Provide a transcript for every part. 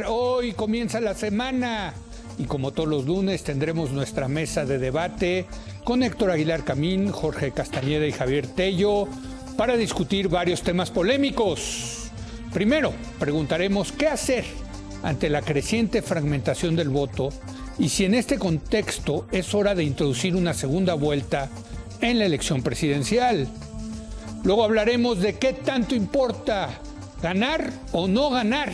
Hoy comienza la semana y como todos los lunes tendremos nuestra mesa de debate con Héctor Aguilar Camín, Jorge Castañeda y Javier Tello para discutir varios temas polémicos. Primero, preguntaremos qué hacer ante la creciente fragmentación del voto y si en este contexto es hora de introducir una segunda vuelta en la elección presidencial. Luego hablaremos de qué tanto importa ganar o no ganar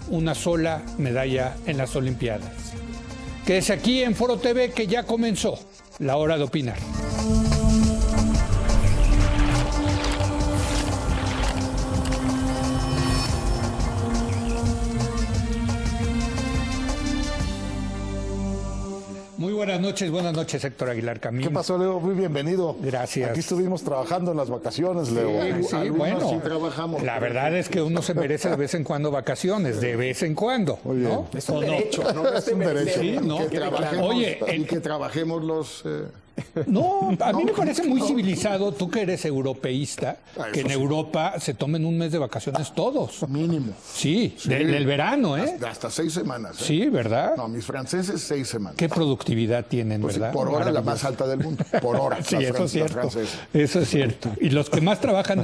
una sola medalla en las Olimpiadas. Quédese aquí en Foro TV que ya comenzó la hora de opinar. Buenas noches, Héctor Aguilar Camín. ¿Qué pasó, Leo? Muy bienvenido. Gracias. Aquí estuvimos trabajando en las vacaciones, Leo. Sí, bueno, sí trabajamos. La verdad es que uno se merece de vez en cuando vacaciones, de vez en cuando. Muy bien. ¿No? Es un derecho, ¿no? Es un derecho. Sí, ¿no? Que trabajemos los... No, a mí me parece muy civilizado, tú que eres europeísta, que en Europa se tomen un mes de vacaciones todos. Mínimo. Sí, del verano, ¿eh? Hasta 6 semanas. Sí, ¿verdad? No, mis franceses 6 semanas. ¿Qué productividad tienen, pues verdad? Por hora la más alta del mundo. Por hora. Sí, eso es cierto. Eso es cierto. Y los que más trabajan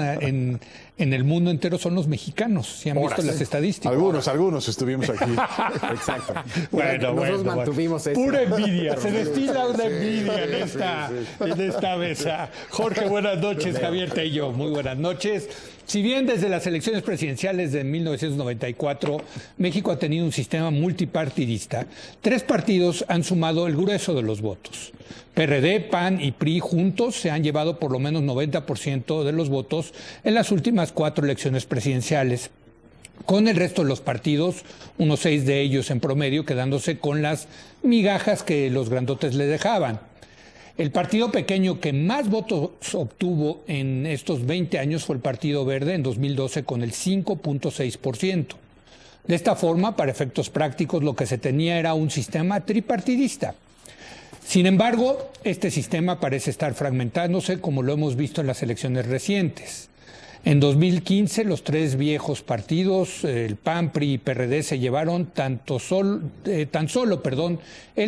en el mundo entero son los mexicanos, si han visto las estadísticas. Algunos estuvimos aquí. Exacto. Nosotros mantuvimos eso. Pura envidia, se destila una envidia en esta mesa. Jorge, buenas noches. Javier Tello, muy buenas noches. Si bien desde las elecciones presidenciales de 1994 México ha tenido un sistema multipartidista, 3 partidos han sumado el grueso de los votos. PRD, PAN y PRI juntos se han llevado por lo menos 90% de los votos en las últimas 4 elecciones presidenciales, con el resto de los partidos, unos 6 de ellos en promedio, quedándose con las migajas que los grandotes le dejaban. El partido pequeño que más votos obtuvo en estos 20 años fue el Partido Verde en 2012 con el 5.6%. De esta forma, para efectos prácticos, lo que se tenía era un sistema tripartidista. Sin embargo, este sistema parece estar fragmentándose, como lo hemos visto en las elecciones recientes. En 2015, los 3 viejos partidos, el PAN, PRI y PRD, se llevaron tan solo el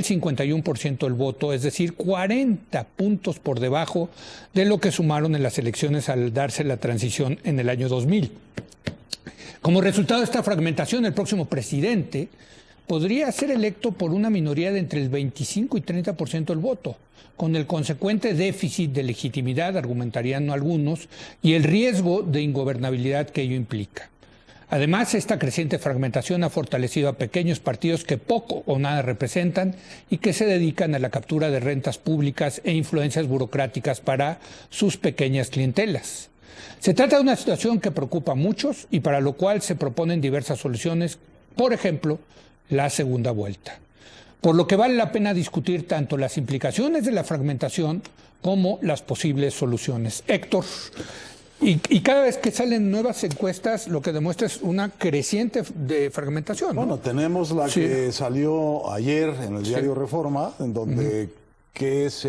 51% del voto, es decir, 40 puntos por debajo de lo que sumaron en las elecciones al darse la transición en el año 2000. Como resultado de esta fragmentación, el próximo presidente podría ser electo por una minoría de entre el 25 y 30% del voto, con el consecuente déficit de legitimidad, argumentarían algunos, y el riesgo de ingobernabilidad que ello implica. Además, esta creciente fragmentación ha fortalecido a pequeños partidos que poco o nada representan y que se dedican a la captura de rentas públicas e influencias burocráticas para sus pequeñas clientelas. Se trata de una situación que preocupa a muchos y para lo cual se proponen diversas soluciones, por ejemplo, la segunda vuelta. Por lo que vale la pena discutir tanto las implicaciones de la fragmentación como las posibles soluciones. Héctor, y cada vez que salen nuevas encuestas, lo que demuestra es una creciente de fragmentación, ¿no? Bueno, tenemos la que salió ayer en el diario Reforma, en donde que es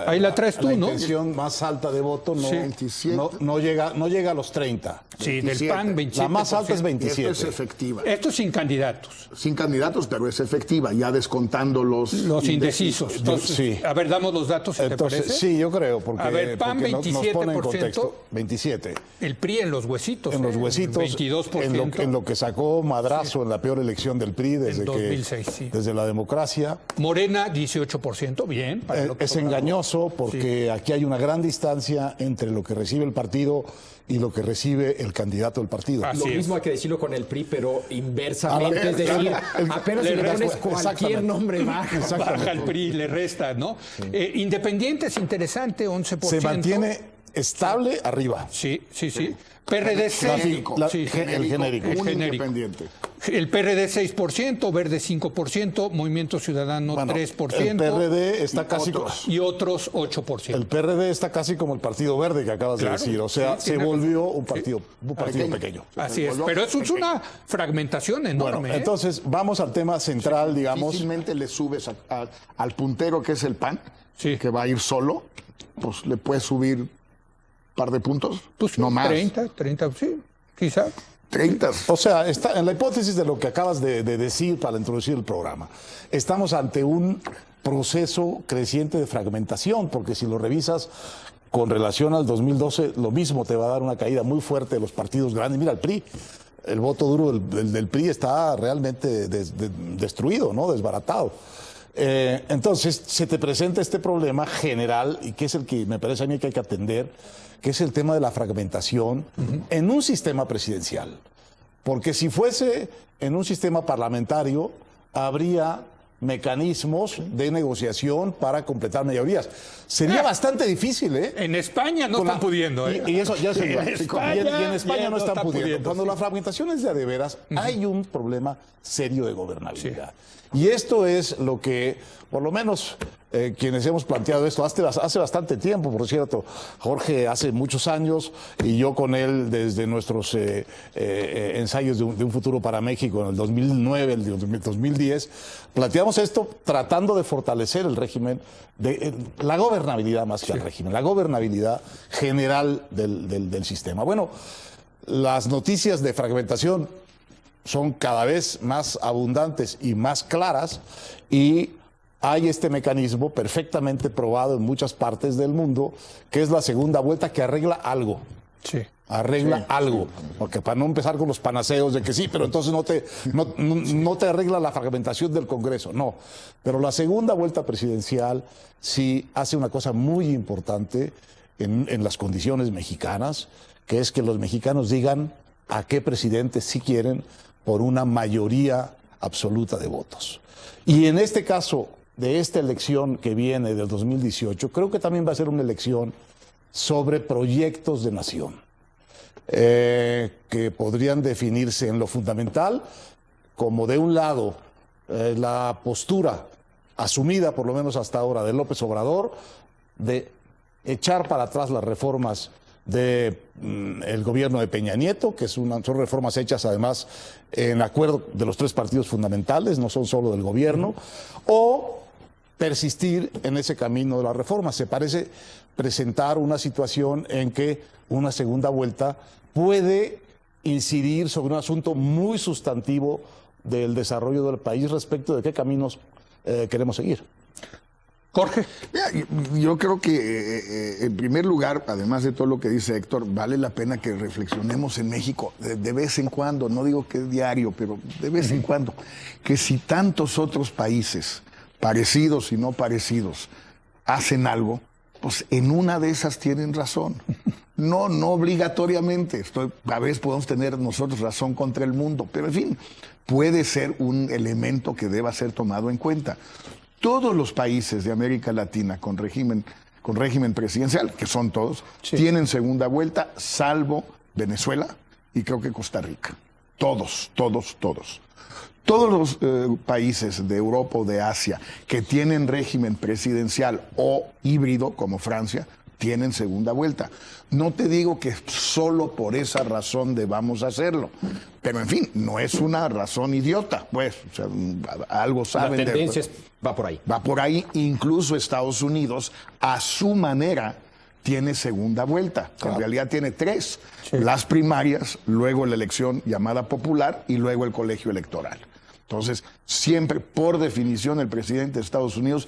ahí la traes tú, la ¿no? intención más alta de voto no, 27. no llega a los 30. Sí, 27. del PAN 27%. La más alta es 27. Esto es efectiva. Esto sin candidatos. Sin candidatos, pero es efectiva, ya descontando los indecisos. Entonces, sí. A ver, damos los datos, si Entonces, te parece. Sí, yo creo, porque, a ver, PAN porque 27%, nos pone en contexto. 27. El PRI en los huesitos. En los huesitos. 22%. En lo que sacó madrazo en la peor elección del PRI desde 2006, sí. Desde la democracia. Morena, 18%, bien. Para lo que es engañoso porque aquí hay una gran distancia entre lo que recibe el partido y lo que recibe el candidato del partido. Lo mismo hay que decirlo con el PRI, pero inversamente, es decir, apenas si le pones cualquier nombre baja el PRI, le resta, ¿no? Sí. Independiente es interesante, 11%. Se mantiene estable arriba. Sí. PRD 6%. El genérico. Independiente. El PRD 6%, Verde 5%, Movimiento Ciudadano 3%. El PRD está casi... Y otros 8%. El PRD está casi como el Partido Verde que acabas de decir. O sea, se volvió un partido pequeño. Así es, pero eso es una fragmentación enorme. Bueno, entonces vamos al tema central, digamos. Difícilmente le subes al puntero que es el PAN, que va a ir solo, pues le puedes subir un par de puntos. Pues no más. 30, sí, quizá. 30. O sea, está en la hipótesis de lo que acabas de decir para introducir el programa. Estamos ante un proceso creciente de fragmentación, porque si lo revisas con relación al 2012, lo mismo te va a dar una caída muy fuerte de los partidos grandes. Mira, el PRI, el voto duro del PRI está realmente destruido, ¿no? Desbaratado. Entonces, se te presenta este problema general, y que es el que me parece a mí que hay que atender, que es el tema de la fragmentación en un sistema presidencial. Porque si fuese en un sistema parlamentario, habría mecanismos de negociación para completar mayorías. Sería bastante difícil, ¿eh? En España no están pudiendo, ¿eh? Y eso ya se en España no están pudiendo. Cuando sí. la fragmentación es de veras, hay un problema serio de gobernabilidad. Sí. Y esto es lo que, por lo menos, quienes hemos planteado esto hace bastante tiempo, por cierto. Jorge hace muchos años, y yo con él desde nuestros ensayos de un futuro para México en el 2009, el 2010, planteamos esto tratando de fortalecer el régimen, la gobernabilidad más que el régimen, la gobernabilidad general del sistema. Bueno, las noticias de fragmentación son cada vez más abundantes y más claras, y hay este mecanismo perfectamente probado en muchas partes del mundo, que es la segunda vuelta, que arregla algo. Sí. Arregla algo. Porque para no empezar con los panaceos de que sí, pero entonces no te arregla la fragmentación del Congreso. No. Pero la segunda vuelta presidencial sí hace una cosa muy importante en las condiciones mexicanas, que es que los mexicanos digan a qué presidente sí quieren por una mayoría absoluta de votos. Y en este caso de esta elección que viene del 2018, creo que también va a ser una elección sobre proyectos de nación, que podrían definirse en lo fundamental como, de un lado, la postura asumida, por lo menos hasta ahora, de López Obrador, de echar para atrás las reformas del gobierno de Peña Nieto, que son reformas hechas además en acuerdo de los tres partidos fundamentales, no son solo del gobierno, o persistir en ese camino de la reforma. Se parece presentar una situación en que una segunda vuelta puede incidir sobre un asunto muy sustantivo del desarrollo del país respecto de qué caminos queremos seguir. Jorge. Yo creo que, en primer lugar, además de todo lo que dice Héctor, vale la pena que reflexionemos en México de vez en cuando, no digo que es diario, pero de vez en cuando, que si tantos otros países, parecidos y no parecidos, hacen algo, pues en una de esas tienen razón. No obligatoriamente. A veces podemos tener nosotros razón contra el mundo, pero en fin, puede ser un elemento que deba ser tomado en cuenta. Todos los países de América Latina con régimen presidencial, que son todos, tienen segunda vuelta, salvo Venezuela y creo que Costa Rica. Todos. Todos los países de Europa o de Asia que tienen régimen presidencial o híbrido, como Francia, tienen segunda vuelta. No te digo que solo por esa razón debamos hacerlo, pero en fin, no es una razón idiota, pues, o sea, algo saben. La tendencia va por ahí. Va por ahí, incluso Estados Unidos, a su manera, tiene segunda vuelta. Claro. En realidad tiene tres. Sí. Las primarias, luego la elección llamada popular y luego el colegio electoral. Entonces, siempre, por definición, el presidente de Estados Unidos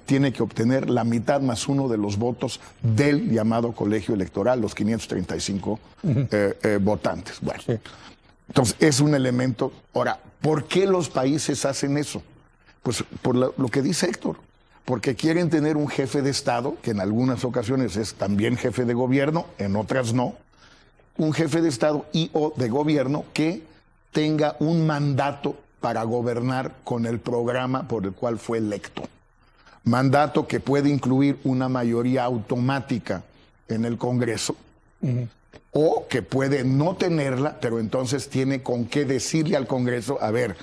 tiene que obtener la mitad más uno de los votos del llamado colegio electoral, los 535 votantes. Bueno, sí. Entonces, es un elemento. Ahora, ¿por qué los países hacen eso? Pues por lo que dice Héctor, porque quieren tener un jefe de Estado, que en algunas ocasiones es también jefe de gobierno, en otras no, un jefe de Estado y o de gobierno que tenga un mandato para gobernar con el programa por el cual fue electo. Mandato que puede incluir una mayoría automática en el Congreso, o que puede no tenerla, pero entonces tiene con qué decirle al Congreso, a ver,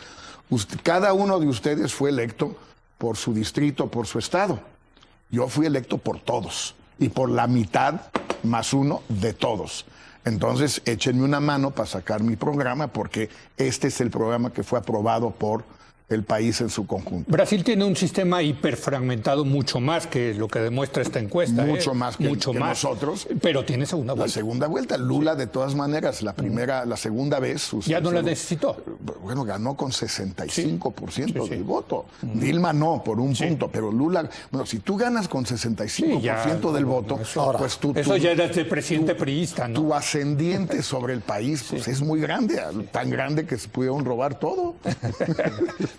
cada uno de ustedes fue electo por su distrito, por su estado. Yo fui electo por todos y por la mitad más uno de todos. Entonces, échenme una mano para sacar mi programa, porque este es el programa que fue aprobado por el país en su conjunto. Brasil tiene un sistema hiperfragmentado mucho más que lo que demuestra esta encuesta. Mucho más que nosotros. Pero tiene segunda vuelta. La segunda vuelta. Lula, de todas maneras, la segunda vez. Ya no la necesitó. Bueno, ganó con 65% del voto. Dilma no, por un punto. Pero Lula, bueno, si tú ganas con 65% del voto, pues tú. Eso ya eres el presidente priista, ¿no? Tu ascendiente sobre el país, pues es muy grande. Tan grande que se pudieron robar todo.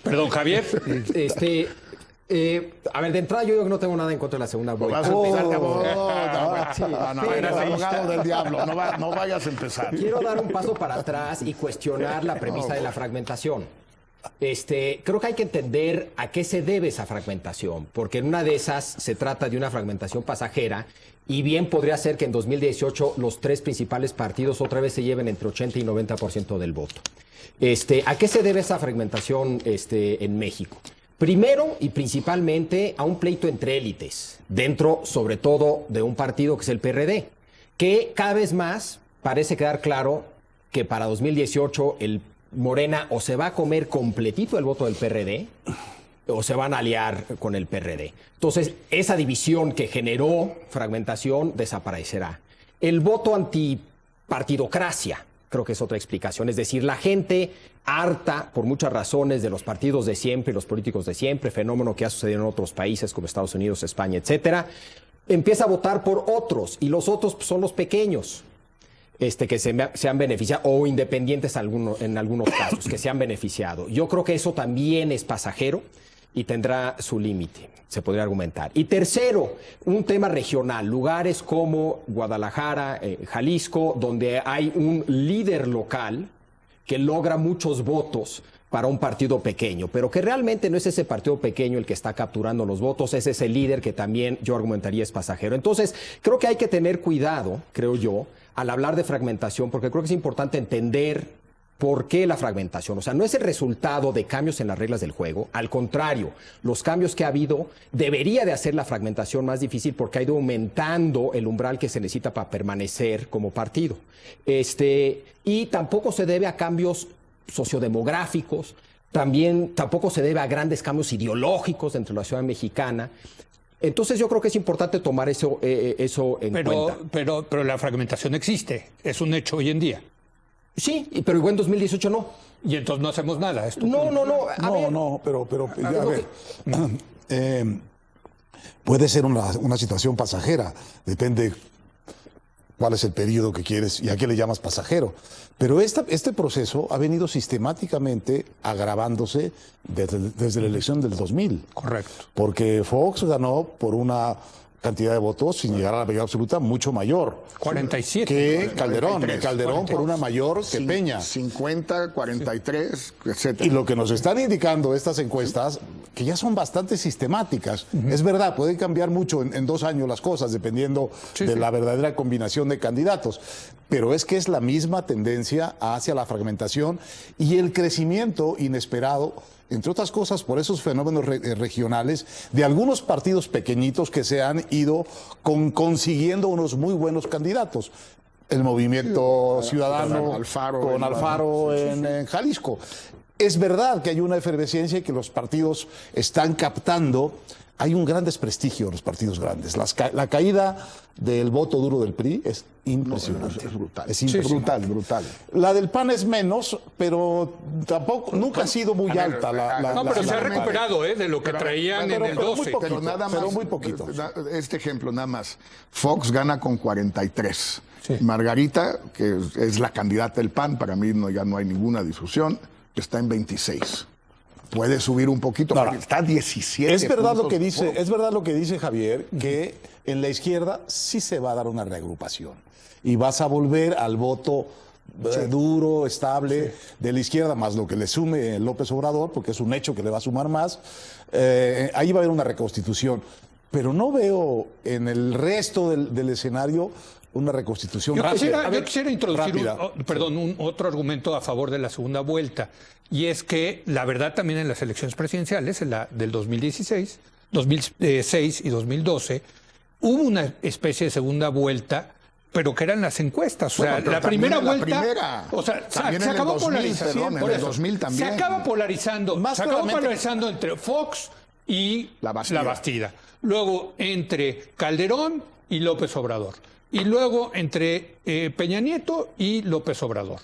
Perdón, Javier. A ver, de entrada yo no tengo nada en contra de la segunda vuelta. Vas a empezar, eres abogado del diablo, no vayas a empezar. Quiero dar un paso para atrás y cuestionar la premisa de la fragmentación. Creo que hay que entender a qué se debe esa fragmentación, porque en una de esas se trata de una fragmentación pasajera y bien podría ser que en 2018 los tres principales partidos otra vez se lleven entre 80 y 90% del voto. ¿A qué se debe esa fragmentación en México? Primero y principalmente a un pleito entre élites, dentro sobre todo de un partido que es el PRD, que cada vez más parece quedar claro que para 2018 el Morena o se va a comer completito el voto del PRD o se van a aliar con el PRD. Entonces, esa división que generó fragmentación desaparecerá. El voto antipartidocracia, creo que es otra explicación. Es decir, la gente harta, por muchas razones, de los partidos de siempre y los políticos de siempre, fenómeno que ha sucedido en otros países como Estados Unidos, España, etcétera, empieza a votar por otros, y los otros son los pequeños, que se han beneficiado, o independientes en algunos casos, que se han beneficiado. Yo creo que eso también es pasajero y tendrá su límite, se podría argumentar. Y tercero, un tema regional, lugares como Guadalajara, Jalisco, donde hay un líder local que logra muchos votos para un partido pequeño, pero que realmente no es ese partido pequeño el que está capturando los votos, es ese líder que también yo argumentaría es pasajero. Entonces, creo que hay que tener cuidado, creo yo, al hablar de fragmentación, porque creo que es importante entender por qué la fragmentación. O sea, no es el resultado de cambios en las reglas del juego, al contrario, los cambios que ha habido debería de hacer la fragmentación más difícil porque ha ido aumentando el umbral que se necesita para permanecer como partido. Y tampoco se debe a cambios sociodemográficos, tampoco se debe a grandes cambios ideológicos dentro de la ciudad mexicana. Entonces yo creo que es importante tomar eso en cuenta. Pero la fragmentación existe, es un hecho hoy en día. Sí, pero igual en 2018 no. Y entonces no hacemos nada. Puede ser una situación pasajera, depende cuál es el periodo que quieres y a qué le llamas pasajero. Pero este proceso ha venido sistemáticamente agravándose desde la elección del 2000. Correcto. Porque Fox ganó por una cantidad de votos sin llegar a la mayoría absoluta mucho mayor. 47. Que Calderón. 43, Calderón por una mayor que Peña. 50, 43, etcétera. Y lo que nos están indicando estas encuestas, que ya son bastante sistemáticas. Es verdad, pueden cambiar mucho en 2 años las cosas, dependiendo de la verdadera combinación de candidatos. Pero es que es la misma tendencia hacia la fragmentación y el crecimiento inesperado, entre otras cosas, por esos fenómenos regionales de algunos partidos pequeñitos que se han ido consiguiendo unos muy buenos candidatos. El Movimiento Ciudadano con Alfaro en Jalisco. Es verdad que hay una efervescencia y que los partidos están captando. Hay un gran desprestigio en los partidos grandes. La caída del voto duro del PRI es impresionante. Es brutal. Es brutal. La del PAN es menos, pero tampoco, nunca ha sido muy alta. Pero se ha recuperado de lo que traían en el 12. Pero nada más, muy poquito. Este ejemplo nada más. Fox gana con 43. Sí. Margarita, que es la candidata del PAN, para mí ya no hay ninguna discusión, está en 26. Puede subir un poquito, pero está 17. Es verdad lo que dice Javier, que en la izquierda sí se va a dar una reagrupación y vas a volver al voto duro, estable de la izquierda, más lo que le sume López Obrador, porque es un hecho que le va a sumar más. Ahí va a haber una reconstitución, pero no veo en el resto del escenario una reconstitución rápida. Yo quisiera introducir otro argumento a favor de la segunda vuelta, y es que la verdad también en las elecciones presidenciales, en la del 2016, 2006 y 2012, hubo una especie de segunda vuelta pero que eran las encuestas. O sea, Bueno, pero la también primera en la vuelta. primera. O sea, También se en el acabó 2000, polarizando. perdón, en Por el eso, 2000 también. Se acaba polarizando. Más Se acabó claramente- polarizando entre Fox y La Bastida. Bastida. Luego entre Calderón y López Obrador. Y luego entre Peña Nieto y López Obrador.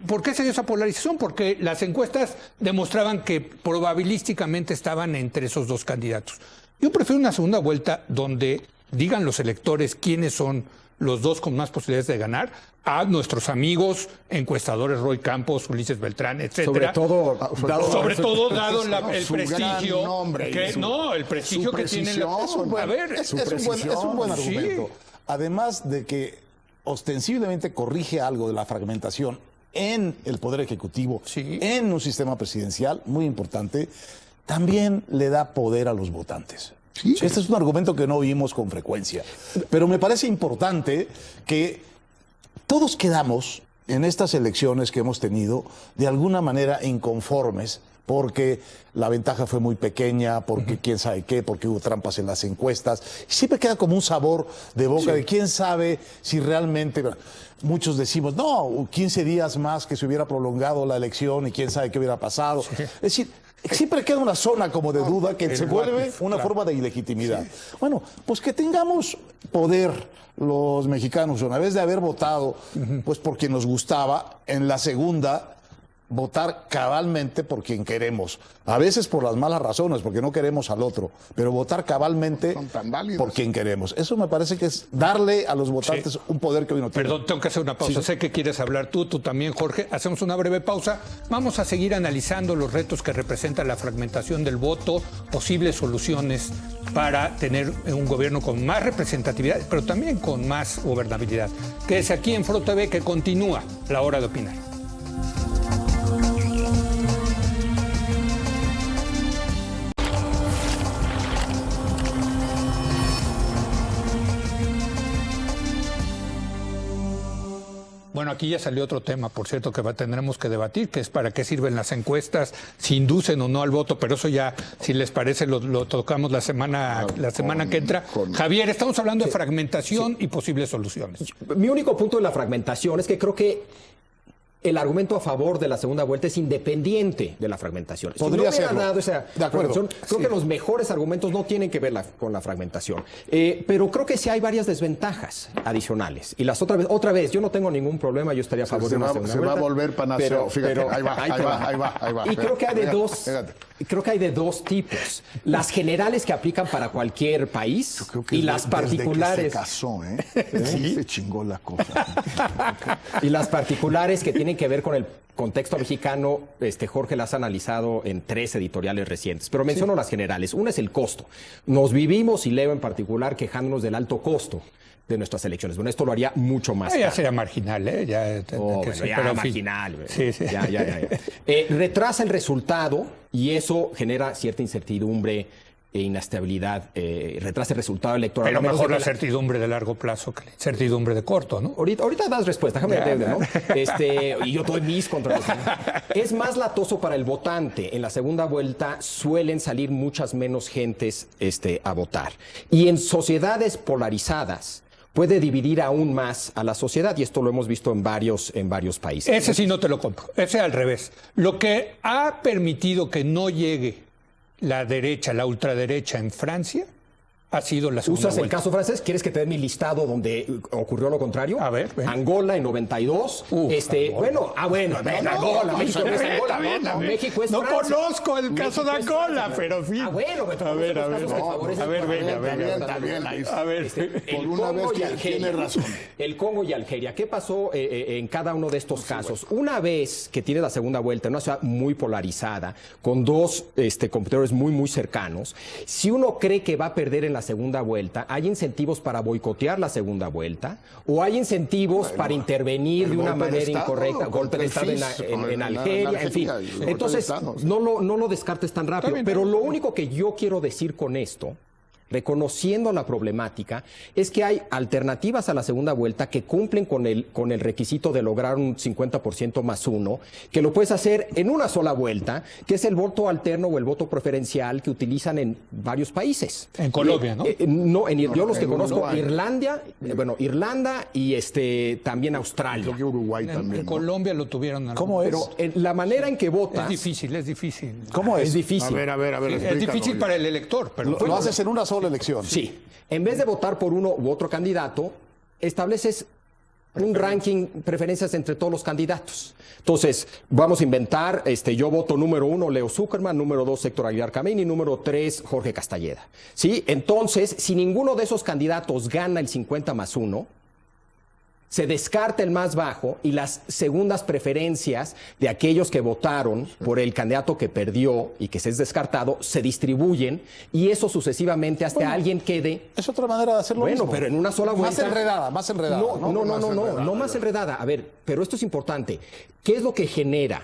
¿Por qué se dio esa polarización? Porque las encuestas demostraban que probabilísticamente estaban entre esos dos candidatos. Yo prefiero una segunda vuelta donde digan los electores quiénes son los dos con más posibilidades de ganar, a nuestros amigos encuestadores Roy Campos, Ulises Beltrán, etcétera. Sobre todo dado el su prestigio gran nombre y el prestigio su que tiene precisión. a ver, Es un buen Sí. argumento. Además de que ostensiblemente corrige algo de la fragmentación en el Poder Ejecutivo, Sí. en un sistema presidencial, muy importante, también le da poder a los votantes. Sí. Este es un argumento que no oímos con frecuencia. Pero me parece importante que todos quedamos en estas elecciones que hemos tenido de alguna manera inconformes porque la ventaja fue muy pequeña, porque quién sabe qué, porque hubo trampas en las encuestas. Siempre queda como un sabor de boca de quién sabe si realmente... Muchos decimos, no, 15 días más que se hubiera prolongado la elección y quién sabe qué hubiera pasado. Es decir, siempre queda una zona como de duda que se vuelve una forma de ilegitimidad. Bueno, pues que tengamos poder los mexicanos, una vez de haber votado pues por quien nos gustaba, en la segunda votar cabalmente por quien queremos. A veces por las malas razones, porque no queremos al otro, pero votar cabalmente Son tan válidas. por quien queremos. Eso me parece que es darle a los votantes un poder que hoy no tienen. Perdón, tengo que hacer una pausa. Sé que quieres hablar tú también, Jorge. Hacemos una breve pausa. Vamos a seguir analizando los retos que representa la fragmentación del voto, posibles soluciones para tener un gobierno con más representatividad, pero también con más gobernabilidad. Quédese aquí en Foro TV, que continúa la hora de opinar. Bueno, aquí ya salió otro tema, por cierto, que tendremos que debatir, que es para qué sirven las encuestas, si inducen o no al voto, pero eso ya, si les parece, lo tocamos la semana que entra. Javier, estamos hablando de fragmentación y posibles soluciones. Mi único punto de la fragmentación es que creo que el argumento a favor de la segunda vuelta es independiente de la fragmentación. Podría Si no hubiera serlo. dado esa De acuerdo. fragmentación, creo que los mejores argumentos no tienen que ver con la fragmentación. Pero creo que sí hay varias desventajas adicionales. Y otra vez, yo no tengo ningún problema, yo estaría a favor de una segunda Se vuelta. va a volver panaceo. Fíjate, ahí va. Y creo que hay Fíjate. creo que hay de dos tipos. Las generales que aplican para cualquier país Yo creo que y las desde particulares. que se casó, se chingó la cosa. Y las particulares que tienen que ver con el contexto mexicano, Jorge, las ha analizado en 3 editoriales recientes, pero menciono las generales. Una es el costo. Nos vivimos, y leo en particular, quejándonos del alto costo de nuestras elecciones. Bueno, esto lo haría mucho más Ya caro. sería marginal, ¿eh? Ya, Ya marginal. Sí. Ya. Retrasa el resultado y eso genera cierta incertidumbre e inestabilidad. Retrasa el resultado electoral. Pero A menos mejor de la que certidumbre de largo plazo que la incertidumbre de corto, ¿no? Ahorita das respuesta, déjame entender, ¿no? Y yo doy mis contradicciones. Es más latoso para el votante. En la segunda vuelta suelen salir muchas menos gentes a votar. Y en sociedades polarizadas puede dividir aún más a la sociedad, y esto lo hemos visto en varios países. Ese sí no te lo compro. Ese al revés. Lo que ha permitido que no llegue la derecha, la ultraderecha en Francia, ha sido la segunda ¿Usas el vuelta. caso francés? ¿Quieres que te dé mi listado donde ocurrió lo contrario? A ver, ven. Angola en 92. Angola. México no es Angola. México es No Francia. conozco el caso de México es Angola, Francia. pero sí. Pero A ver, los casos que favorecen a ver, venga. Está bien, ahí está. A ver, Por una vez tiene razón. El Congo y Algeria. ¿Qué pasó en cada uno de estos casos? Una vez que tiene la segunda vuelta en una ciudad muy polarizada, con dos competidores muy, muy cercanos, si uno cree que va a perder en la segunda vuelta, hay incentivos para boicotear la segunda vuelta o hay incentivos para intervenir de una golpe de manera Estado, incorrecta, golpe de Estado en Algeria, en fin. y golpe de Entonces, Estado, sí. no lo descartes tan rápido. bien, Pero está lo bien. único que yo quiero decir con esto reconociendo la problemática, es que hay alternativas a la segunda vuelta que cumplen con el requisito de lograr un 50% más uno, que lo puedes hacer en una sola vuelta, que es el voto alterno o el voto preferencial que utilizan en varios países. En Colombia, ¿no? No, yo los que conozco, Uruguay. Irlanda y también Australia. Creo que Uruguay En también. ¿no? Colombia lo tuvieron. ¿Cómo es? Pero la manera en que vota Es difícil, es difícil. ¿Cómo es? es difícil. A ver, Es explícalo, difícil oye. para el elector, pero Lo haces en una sola elección. Sí. En vez de votar por uno u otro candidato, estableces un ranking, preferencias entre todos los candidatos. Entonces, vamos a inventar, yo voto número 1, Leo Zuckerman, número 2, Héctor Aguilar Camín y número 3, Jorge Castalleda. ¿Sí? Entonces, si ninguno de esos candidatos gana el 50 más 1, se descarta el más bajo y las segundas preferencias de aquellos que votaron por el candidato que perdió y que se es descartado se distribuyen y eso sucesivamente hasta alguien quede. Es otra manera de hacerlo. Bueno, pero en una sola vuelta. Más enredada. No más enredada. A ver, pero esto es importante. ¿Qué es lo que genera?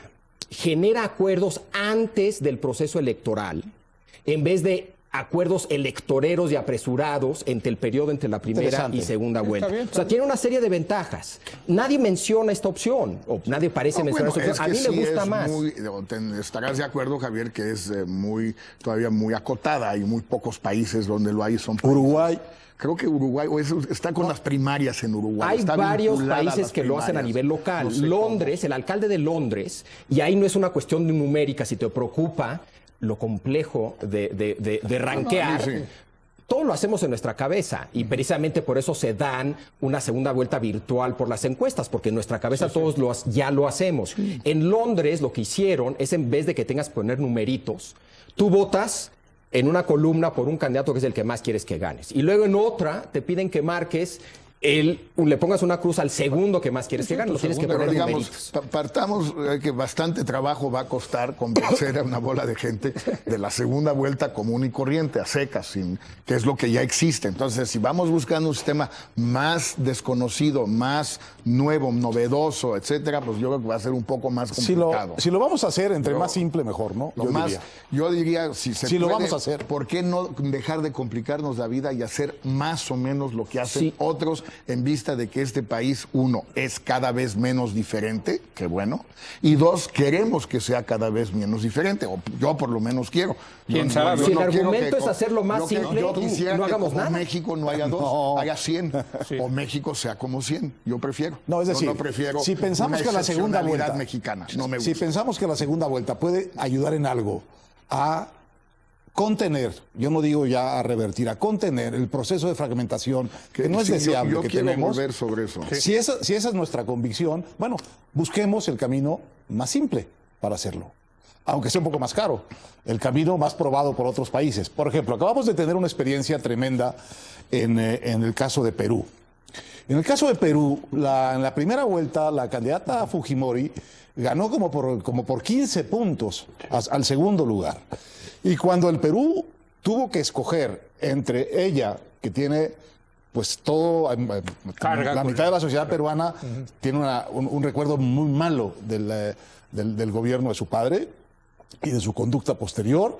Genera acuerdos antes del proceso electoral en vez de acuerdos electoreros y apresurados entre la primera Interesante. y segunda vuelta. bien, O sea, tiene una serie de ventajas. Nadie menciona esta opción, o nadie parece mencionar Bueno, esta opción. A es que mí me sí gusta es más. Estarás de acuerdo, Javier, que es todavía muy acotada. Hay muy pocos países donde lo hay. Son países. Uruguay. Creo que Uruguay está con las primarias en Uruguay. Hay está varios vinculada a países las que lo hacen a primarias. nivel local. No sé Londres, el alcalde de Londres, y ahí no es una cuestión de numérica, si te preocupa lo complejo de rankear. sí. Todo lo hacemos en nuestra cabeza y precisamente por eso se dan una segunda vuelta virtual por las encuestas, porque en nuestra cabeza todos ya lo hacemos. En Londres lo que hicieron es, en vez de que tengas que poner numeritos, tú votas en una columna por un candidato que es el que más quieres que ganes. Y luego en otra te piden que marques le pongas una cruz al segundo que más quieres que gane. Lo tienes que Pero poner digamos, numeritos. partamos que bastante trabajo va a costar convencer a una bola de gente de la segunda vuelta común y corriente, a secas, que es lo que ya existe. Entonces, si vamos buscando un sistema más desconocido, más nuevo, novedoso, etcétera, pues yo creo que va a ser un poco más complicado. Si lo vamos a hacer, entre más simple, mejor, ¿no? Yo diría, si lo vamos a hacer. ¿Por qué no dejar de complicarnos la vida y hacer más o menos lo que hacen otros, en vista de que este país, uno, es cada vez menos diferente, qué bueno, y dos, queremos que sea cada vez menos diferente, o yo por lo menos quiero. ¿Quién sabe? Si el argumento es hacerlo más simple, yo quisiera no que hagamos como nada. México no haya dos, No. haya 100, o México sea como 100, yo prefiero. No, es decir, Yo no prefiero si pensamos una que la segunda excepcionalidad vuelta mexicana, no me Si gusta. pensamos que la segunda vuelta puede ayudar en algo a contener, yo no digo ya a revertir, a contener el proceso de fragmentación que no es Sí, deseable yo que quiero tenemos. volver sobre eso. Si esa es nuestra convicción, bueno, busquemos el camino más simple para hacerlo, aunque sea un poco más caro, el camino más probado por otros países. Por ejemplo, acabamos de tener una experiencia tremenda en el caso de Perú. En el caso de Perú, en la primera vuelta, la candidata Fujimori ganó como por 15 puntos al segundo lugar. Y cuando el Perú tuvo que escoger entre ella, que tiene pues todo, la mitad de la sociedad peruana tiene un recuerdo muy malo del gobierno de su padre y de su conducta posterior,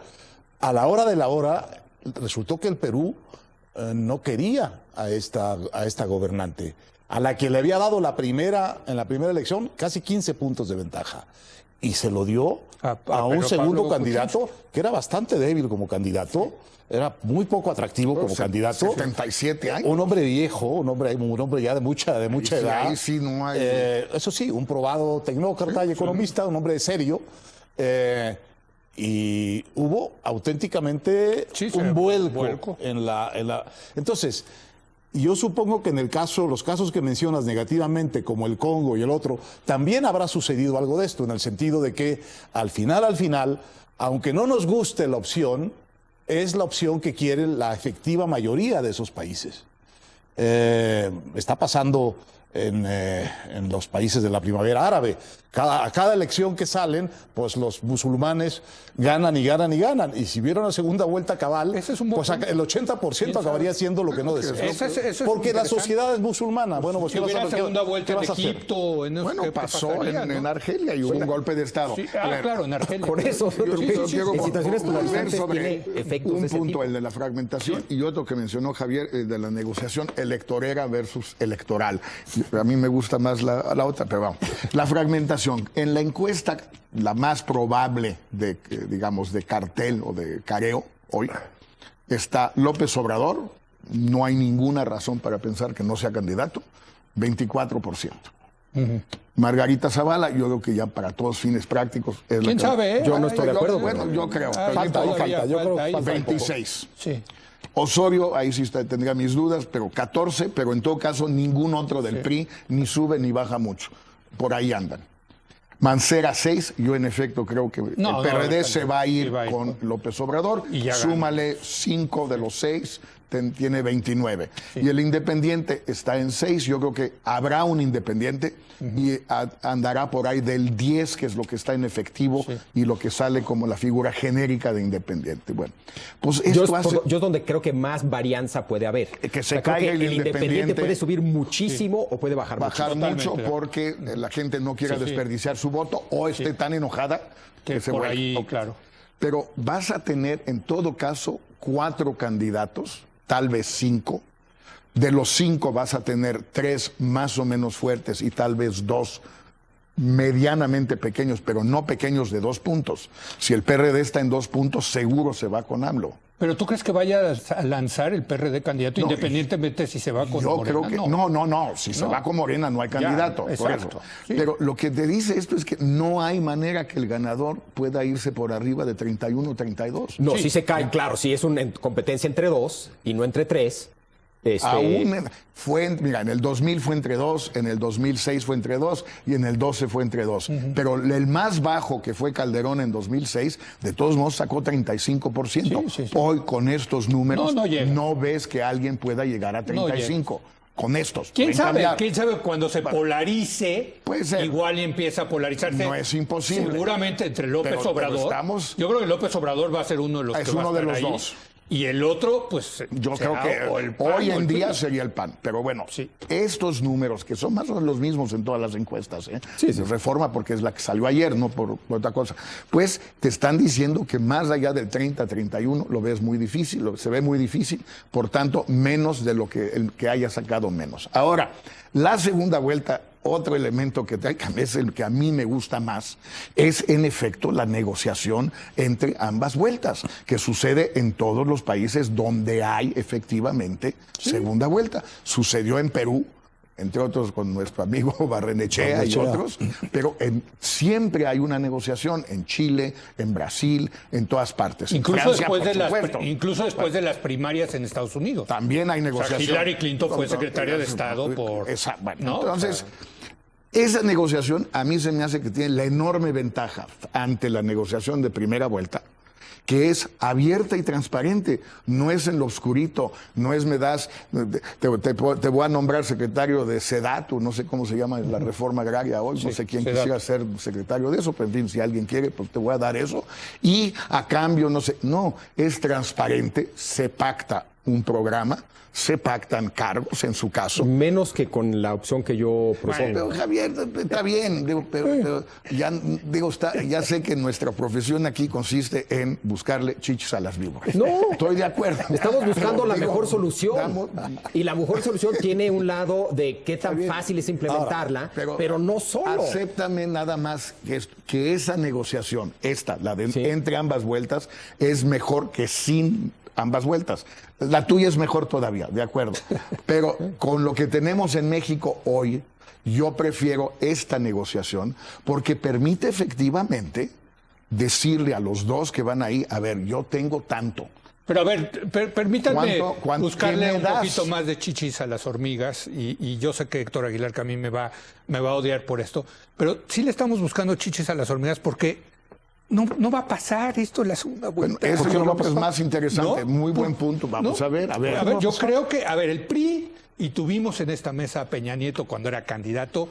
a la hora de la hora resultó que el Perú no quería a esta gobernante, a la que le había dado en la primera elección casi 15 puntos de ventaja. Y se lo dio a un segundo candidato que era bastante débil como candidato, era muy poco atractivo como candidato. 77 años. Un hombre viejo, un hombre ya de mucha edad. Ahí sí no hay. Eso sí, un probado tecnócrata y economista, un hombre serio. Y hubo auténticamente un vuelco en la. Entonces, yo supongo que en los casos que mencionas negativamente, como el Congo y el otro, también habrá sucedido algo de esto, en el sentido de que al final, aunque no nos guste la opción, es la opción que quiere la efectiva mayoría de esos países. Está pasando en los países de la primavera árabe. A cada elección que salen, pues los musulmanes ganan y ganan y ganan. Y si hubiera una segunda vuelta cabal, Ese es un buen pues punto. el 80% acabaría siendo lo que no desea. Eso es Porque la interesante. sociedad es musulmana. Bueno, pues Si hubiera segunda vuelta en Egipto, Bueno, ¿qué pasó pasaría, en no? Argelia y hubo un golpe de Estado. Sí, A ver, claro, en Argelia. Por eso, Yo quiero en situaciones volver polarizantes sobre tiene efectos de un ese punto, tipo. el de la fragmentación, y otro que mencionó Javier, el de la negociación electorera versus electoral. A mí me gusta más la otra, pero vamos. La fragmentación. En la encuesta, la más probable de, digamos, de cartel o de careo hoy, está López Obrador. No hay ninguna razón para pensar que no sea candidato. 24%. Margarita Zavala, yo creo que ya para todos fines prácticos es ¿Quién sabe? Yo no estoy de acuerdo. Bueno, yo creo. Falta, todavía falta. Yo creo que ahí. falta 26. Sí. Osorio, ahí sí tendría mis dudas, pero 14, pero en todo caso ningún otro del PRI ni sube ni baja mucho. Por ahí andan. Mancera 6, yo en efecto creo que No, el PRD no, se va a ir sí va a ir. con López Obrador, Y ya gana. súmale 5 de los 6, tiene 29. Y el Independiente está en 6, yo creo que habrá un Independiente y andará por ahí del 10, que es lo que está en efectivo y lo que sale como la figura genérica de Independiente. Bueno, pues Yo esto hace... es donde creo que más varianza puede haber. Que se creo caiga que el Independiente. puede subir muchísimo o puede bajar bajar Totalmente, mucho de acuerdo. porque la gente no quiera Sí, sí. desperdiciar su voto o esté tan enojada Que se por vuelva. ahí, Ok. claro. Pero vas a tener en todo caso 4 candidatos, tal vez 5. De los 5 vas a tener 3 más o menos fuertes y tal vez 2 medianamente pequeños, pero no pequeños de 2 puntos. Si el PRD está en 2 puntos, seguro se va con AMLO. ¿Pero tú crees que vaya a lanzar el PRD candidato No, independientemente si se va con Yo Morena? creo que no. Si se va con Morena no hay candidato. por exacto, eso. sí. Pero lo que te dice esto es que no hay manera que el ganador pueda irse por arriba de 31 o 32. No, si se cae, claro, si es una competencia entre 2 y no entre 3. Aún mira, en el 2000 fue entre 2, en el 2006 fue entre 2 y en el 12 fue entre 2. Pero el más bajo que fue Calderón en 2006, de todos modos sacó 35%. Sí. Hoy con estos números No llega. no ves que alguien pueda llegar a 35. Con estos. ¿Quién pueden sabe? cambiar. ¿Quién sabe cuando se polarice? Puede ser. Igual y empieza a polarizarse. No es imposible. Seguramente entre López Pero Obrador. estamos- Yo creo que López Obrador va a ser uno de los Es que va a uno de estar los ahí. dos. Y el otro, pues. Yo será creo o que el PAN hoy o el en día PRI. sería el PAN. Pero bueno, Sí. estos números, que son más o menos los mismos en todas las encuestas, Reforma porque es la que salió ayer, no por otra cosa, pues te están diciendo que más allá del 30-31 lo ves muy difícil, se ve muy difícil, por tanto, menos de lo que el que haya sacado menos. Ahora, la segunda vuelta, otro elemento que trae, que es el que a mí me gusta más, es en efecto la negociación entre ambas vueltas, que sucede en todos los países donde hay efectivamente segunda vuelta. Sucedió en Perú, entre otros con nuestro amigo Barrenechea y otros, pero siempre hay una negociación en Chile, en Brasil, en todas partes. En Incluso, Francia, después, por de las, supuesto. incluso después de las primarias en Estados Unidos. También hay O sea, negociación. Hillary Clinton fue secretaria de Estado por. Bueno, ¿no? entonces, esa negociación a mí se me hace que tiene la enorme ventaja ante la negociación de primera vuelta, que es abierta y transparente, no es en lo oscurito, no es me das, te voy a nombrar secretario de Sedatu, no sé cómo se llama la reforma agraria hoy, no sé quién Sedatu. quisiera ser secretario de eso, pero en fin, si alguien quiere, pues te voy a dar eso, y a cambio, no, es transparente, se pacta un programa, se pactan cargos en su caso. Menos que con la opción que yo propongo. Pero Javier, está bien, pero ya sé que nuestra profesión aquí consiste en buscarle chichis a las víboras. No. Estoy de acuerdo. Estamos buscando Pero, la digo, mejor solución. y Y la mejor solución tiene un lado de qué tan bien. fácil es implementarla, pero no solo. Acéptame nada más que esa negociación, la de Sí. entre ambas vueltas, es mejor que sin ambas vueltas. La tuya es mejor todavía, de acuerdo. Pero con lo que tenemos en México hoy, yo prefiero esta negociación porque permite efectivamente decirle a los dos que van ahí, a ver, yo tengo tanto. Pero a ver, permítanme ¿Cuánto buscarle qué me un das? poquito más de chichis a las hormigas y yo sé que Héctor Aguilar Camín me va a odiar por esto, pero sí le estamos buscando chichis a las hormigas porque no va a pasar esto en la segunda Bueno, vuelta. eso ¿Por qué yo no va creo a que es pasar? más interesante. ¿No? Muy buen punto. Vamos ¿No? a ver. Yo creo que, el PRI, y tuvimos en esta mesa a Peña Nieto cuando era candidato,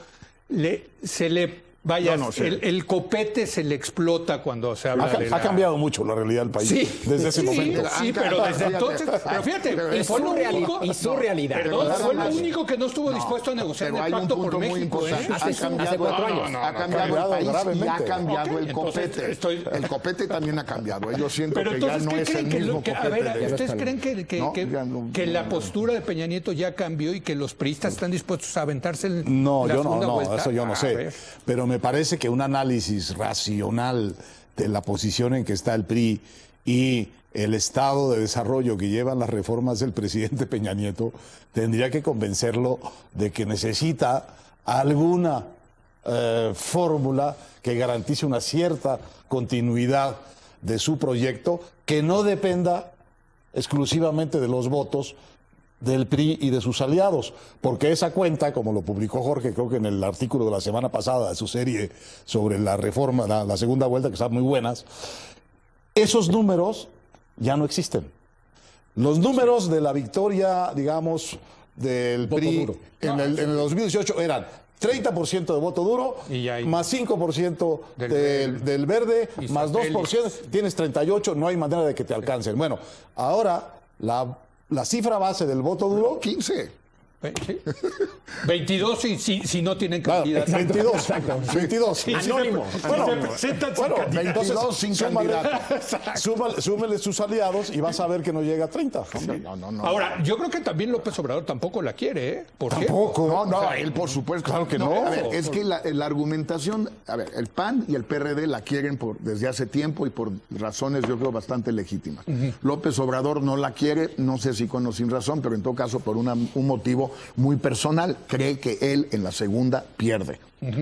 el copete se le explota cuando se habla de Ha cambiado mucho la realidad del país Sí, desde ese sí, momento. sí, pero desde entonces, pero fíjate, Y fue su, lo único, y su realidad. perdón, ¿no? fue lo único que no estuvo dispuesto a negociar en Pero el hay un Pacto punto por muy México, importante. Hace 4 años. Ha cambiado el país y ha gravemente. cambiado Ok, el entonces, copete. El copete también ha cambiado. Yo siento Pero que ya entonces, no ¿qué es el creen que, mismo a copete. ver, ustedes creen No, ya no, que la no. postura de Peña Nieto ya cambió y que los priistas están dispuestos a aventarse No, la yo segunda no, vuelta? eso yo no A sé. ver. Pero me parece que un análisis racional de la posición en que está el PRI y el estado de desarrollo que llevan las reformas del presidente Peña Nieto tendría que convencerlo de que necesita alguna fórmula que garantice una cierta continuidad de su proyecto que no dependa exclusivamente de los votos del PRI y de sus aliados, porque esa cuenta, como lo publicó Jorge, creo que en el artículo de la semana pasada de su serie sobre la reforma, la segunda vuelta, que están muy buenas, esos números ya no existen. Los números de la victoria, digamos, del PRI en el 2018 eran 30% de voto duro, Y ya hay- más 5% del verde, Y más 2%, tienes 38, no hay manera de que te alcancen. Bueno, ahora la cifra base del voto duro, 15. Sí. 22 si no tienen claro, candidato. 22. 22. Sí, Anónimo. Bueno, se presentan sin Bueno, candidato. 22 sin súmale sus aliados y vas a ver que no llega a 30. No. Ahora, yo creo que también López Obrador tampoco la quiere, ¿eh? ¿Por qué? No, él por supuesto. Claro que no. A ver, es que la argumentación, el PAN y el PRD la quieren desde hace tiempo y por razones yo creo bastante legítimas. López Obrador no la quiere, no sé si con o sin razón, pero en todo caso por un motivo muy personal. Cree que él en la segunda pierde,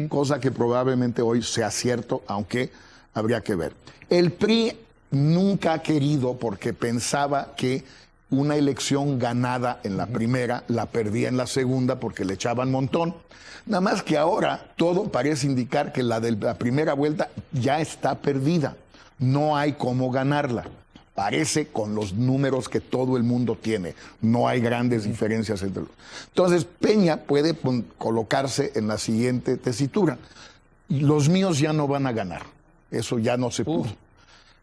cosa que probablemente hoy sea cierto, aunque habría que ver. El PRI nunca ha querido, porque pensaba que una elección ganada en la primera la perdía en la segunda porque le echaban montón. Nada más que ahora todo parece indicar que la de la primera vuelta ya está perdida. No hay cómo ganarla. Parece con los números que todo el mundo tiene. No hay grandes diferencias entre los. Entonces, Peña puede colocarse en la siguiente tesitura. Los míos ya no van a ganar. Eso ya no se pudo.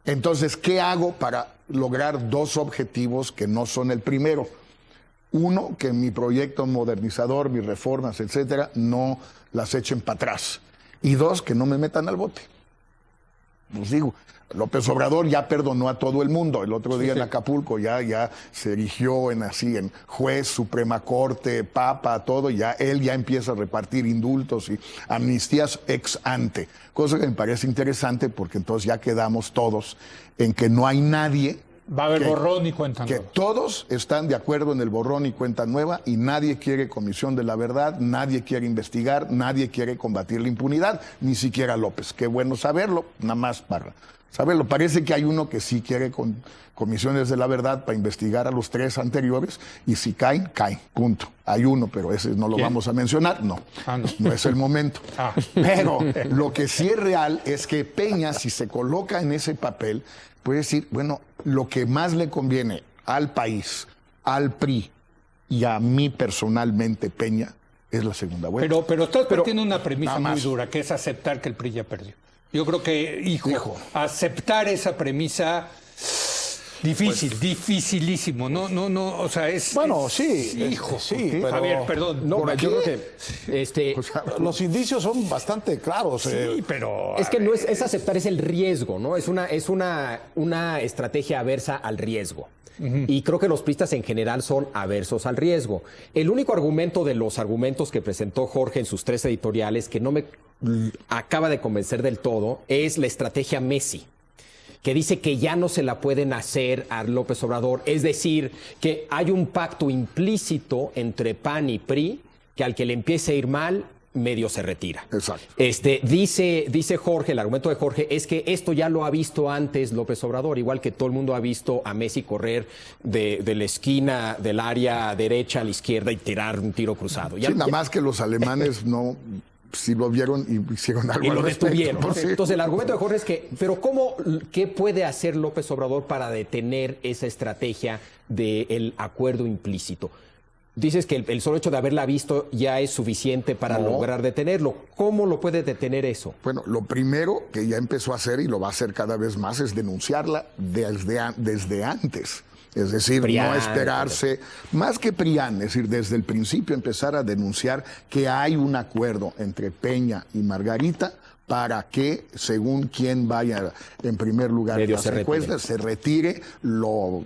Entonces, ¿qué hago para lograr dos objetivos que no son el primero? Uno, que mi proyecto modernizador, mis reformas, etcétera, no las echen para atrás. Y dos, que no me metan al bote. Pues digo, López Obrador ya perdonó a todo el mundo. El otro día en Acapulco ya se erigió en juez, Suprema Corte, Papa, todo. Él ya empieza a repartir indultos y amnistías ex ante. Cosa que me parece interesante porque entonces ya quedamos todos en que no hay nadie. Va a haber borrón y cuenta Que nueva. todos están de acuerdo en el borrón y cuenta nueva y nadie quiere comisión de la verdad, nadie quiere investigar, nadie quiere combatir la impunidad, ni siquiera López. Qué bueno saberlo, nada más para saberlo. Parece que hay uno que sí quiere comisiones de la verdad para investigar a los tres anteriores y si caen, punto. Hay uno, pero ese no lo ¿Quién? vamos a mencionar, no. No. No es el momento. Ah. Pero lo que sí es real es que Peña, si se coloca en ese papel, puede decir, bueno, lo que más le conviene al país, al PRI y a mí personalmente, Peña, es la segunda vuelta. Pero estás partiendo una premisa nada muy más. dura, que es aceptar que el PRI ya perdió. Yo creo que, aceptar esa premisa difícil, dificilísimo. No, o sea, es... Bueno, es- sí, Hijo, sí, pero- Javier, perdón. No, ¿Por yo qué? creo que Los indicios son bastante claros. Sí, pero... es que no es aceptar, es el riesgo, ¿no? Es una estrategia aversa al riesgo. Y creo que los priistas en general son aversos al riesgo. El único argumento de los argumentos que presentó Jorge en sus 3 editoriales que no me acaba de convencer del todo es la estrategia Messi, que dice que ya no se la pueden hacer a López Obrador. Es decir, que hay un pacto implícito entre PAN y PRI, que al que le empiece a ir mal, medio se retira. Exacto. Dice Jorge, el argumento de Jorge es que esto ya lo ha visto antes López Obrador, igual que todo el mundo ha visto a Messi correr de la esquina del área derecha a la izquierda y tirar un tiro cruzado. Sí, nada más que los alemanes no sí lo vieron y hicieron algo Y al lo respecto, detuvieron. por sí. Entonces, el argumento de Jorge es que, pero ¿qué puede hacer López Obrador para detener esa estrategia del acuerdo implícito? Dices que el solo hecho de haberla visto ya es suficiente para lograr detenerlo. ¿Cómo lo puede detener eso? Bueno, lo primero que ya empezó a hacer y lo va a hacer cada vez más es denunciarla desde antes. Es decir, Prián, no esperarse, más que Prián, es decir, desde el principio empezar a denunciar que hay un acuerdo entre Peña y Margarita para que, según quien vaya en primer lugar en las encuestas, se retire, lo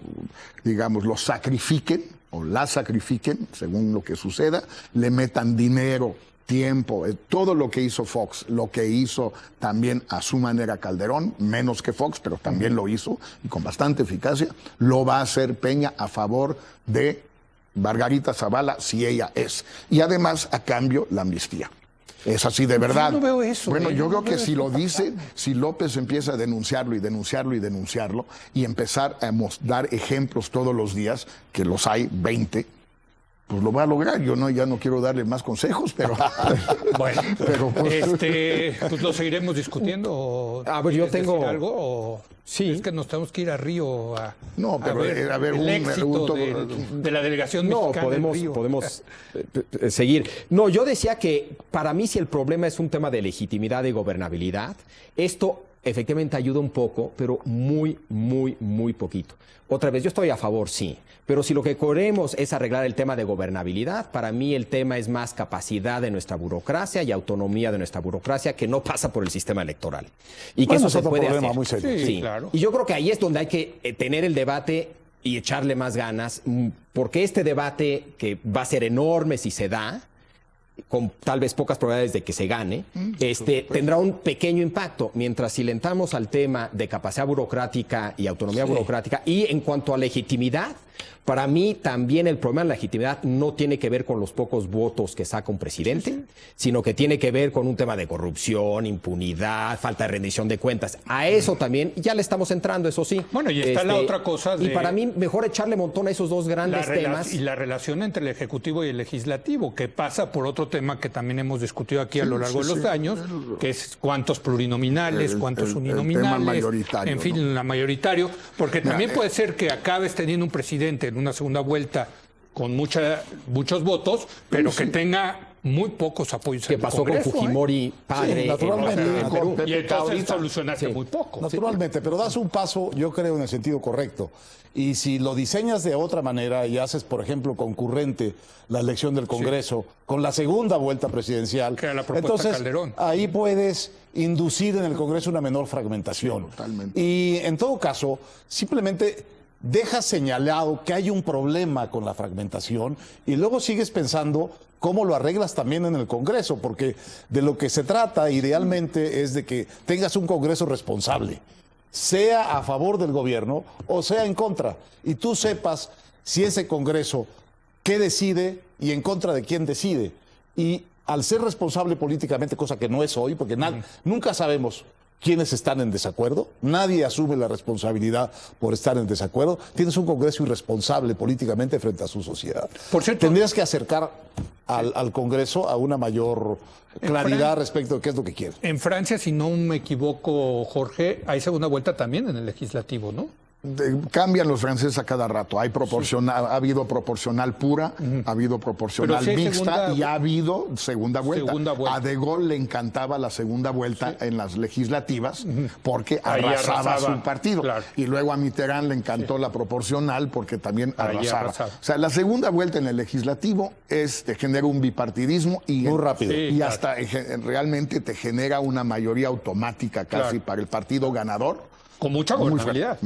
sacrifiquen o la sacrifiquen, según lo que suceda, le metan dinero, tiempo, todo lo que hizo Fox, lo que hizo también a su manera Calderón, menos que Fox, pero también lo hizo y con bastante eficacia, lo va a hacer Peña a favor de Margarita Zavala, si ella es. Y además, a cambio, la amnistía. Es así de verdad. Yo no veo eso. Bueno, yo creo no que veo si eso lo dice, si López empieza a denunciarlo y denunciarlo y denunciarlo y empezar a dar ejemplos todos los días, que los hay 20, pues lo va a lograr. Yo ya no quiero darle más consejos, pero Bueno, pero pues lo seguiremos discutiendo. A ver, yo ¿quieres tengo- decir algo o Sí. es que nos tenemos que ir a Río No, pero, a ver, el un- éxito un- de la delegación No, mexicana en Río. podemos seguir. No, yo decía que para mí si el problema es un tema de legitimidad y gobernabilidad, esto efectivamente ayuda un poco, pero muy, muy, muy poquito. Otra vez, yo estoy a favor, sí, pero si lo que queremos es arreglar el tema de gobernabilidad, para mí el tema es más capacidad de nuestra burocracia y autonomía de nuestra burocracia que no pasa por el sistema electoral. Y que Bueno, eso es se otro puede problema hacer. muy serio. Sí, claro. Y yo creo que ahí es donde hay que tener el debate y echarle más ganas, porque este debate, que va a ser enorme si se da, con tal vez pocas probabilidades de que se gane, tendrá un pequeño impacto, mientras si le entramos al tema de capacidad burocrática y autonomía burocrática, y en cuanto a legitimidad, para mí también el problema de la legitimidad no tiene que ver con los pocos votos que saca un presidente, sino que tiene que ver con un tema de corrupción, impunidad, falta de rendición de cuentas. A eso también ya le estamos entrando, eso sí. Bueno, y está la otra cosa Y de- para mí mejor echarle montón a esos dos grandes temas. Y la relación entre el Ejecutivo y el Legislativo, que pasa por otro tema que también hemos discutido aquí a lo largo de los años, que es cuántos plurinominales, cuántos el uninominales, tema mayoritario, en fin, ¿no? la mayoritario, porque también puede ser que acabes teniendo un presidente en una segunda vuelta con muchos votos, pero que tenga muy pocos apoyos Que en el pasó con Congreso, Fujimori, padre, Sí, naturalmente, en Perú. con Y entonces ahorita- solucionaste muy poco. Naturalmente, pero das un paso, yo creo, en el sentido correcto. Y si lo diseñas de otra manera y haces, por ejemplo, concurrente la elección del Congreso con la segunda vuelta presidencial, Que era la propuesta entonces Calderón. ahí puedes inducir en el Congreso una menor fragmentación. Sí, totalmente. Y en todo caso, simplemente dejas señalado que hay un problema con la fragmentación y luego sigues pensando cómo lo arreglas también en el Congreso, porque de lo que se trata idealmente es de que tengas un Congreso responsable, sea a favor del gobierno o sea en contra, y tú sepas si ese Congreso qué decide y en contra de quién decide. Y al ser responsable políticamente, cosa que no es hoy, porque nunca sabemos quiénes están en desacuerdo, nadie asume la responsabilidad por estar en desacuerdo, tienes un Congreso irresponsable políticamente frente a su sociedad. Por cierto, tendrías que acercar al Congreso a una mayor claridad respecto de qué es lo que quiere. En Francia, si no me equivoco, Jorge, hay segunda vuelta también en el Legislativo, ¿no? Cambian los franceses a cada rato. Hay proporcional, ha habido proporcional pura, ha habido proporcional Pero sí hay mixta segunda- y ha habido segunda vuelta. Segunda vuelta. A De Gaulle le encantaba la segunda vuelta en las legislativas porque Ahí arrasaba arrasaba, su partido. claro. Y luego a Mitterrand le encantó la proporcional porque también Ahí arrasaba. arrasaba. O sea, la segunda vuelta en el legislativo te genera un bipartidismo y Muy rápido. Sí, y claro. hasta realmente te genera una mayoría automática casi Claro. para el partido ganador. Con mucha Muy gobernabilidad.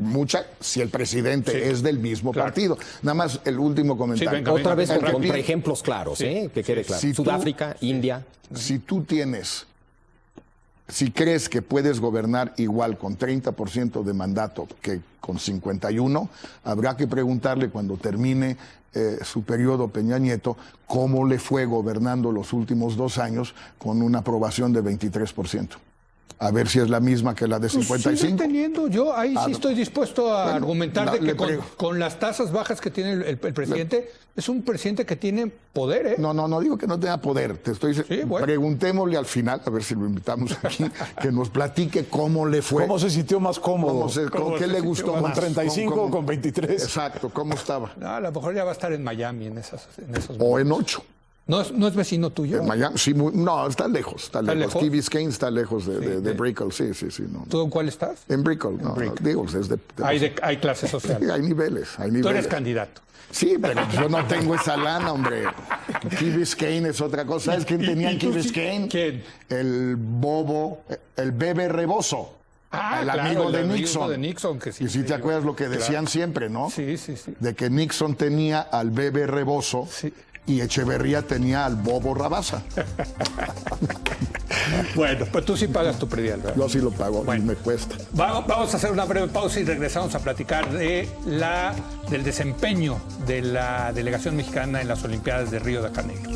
Mucha, si el presidente Sí. es del mismo Claro. partido. Nada más el último comentario. venga, Otra vez El con repito, ejemplos claros, que quede claro. Si tú- Sudáfrica, India. Si tú si crees que puedes gobernar igual con 30% de mandato que con 51, habrá que preguntarle cuando termine su periodo Peña Nieto cómo le fue gobernando los últimos 2 años con una aprobación de 23%. A ver si es la misma que la de Pues 55. sigue teniendo, yo ahí sí estoy dispuesto a argumentar de que le con las tasas bajas que tiene el presidente, es un presidente que tiene poder, ¿eh? No digo que no tenga poder. Te estoy bueno. Preguntémosle al final, a ver si lo invitamos aquí, que nos platique cómo le fue. ¿Cómo se sintió más cómodo? ¿Qué le gustó ¿Con más? 35 o con 23? Exacto, ¿cómo estaba? No, a lo mejor ya va a estar en Miami en esos O momentos. en 8. ¿No es vecino tuyo? En Miami, sí, no, está lejos. lejos? Key Biscayne está lejos de Brickell, sí. No. ¿Tú en cuál estás? En Brickell, no, digo, es de Hay clases sociales. hay niveles. Tú eres candidato. Sí, pero yo no tengo esa lana, hombre. Key Biscayne es otra cosa. ¿Sabes quién tenía en Key Biscayne? ¿Quién? El bobo, el bebé Rebozo. Ah, el claro, amigo de amigo Nixon. de Nixon, que sí. Y si te acuerdas lo que decían siempre, ¿no? Sí. De que Nixon tenía al bebé Rebozo Sí. y Echeverría tenía al bobo Rabasa. Bueno, pues tú sí pagas tu predial, ¿verdad? Yo sí lo pago Bueno. y me cuesta. Vamos a hacer una breve pausa y regresamos a platicar del desempeño de la delegación mexicana en las Olimpiadas de Río de Janeiro.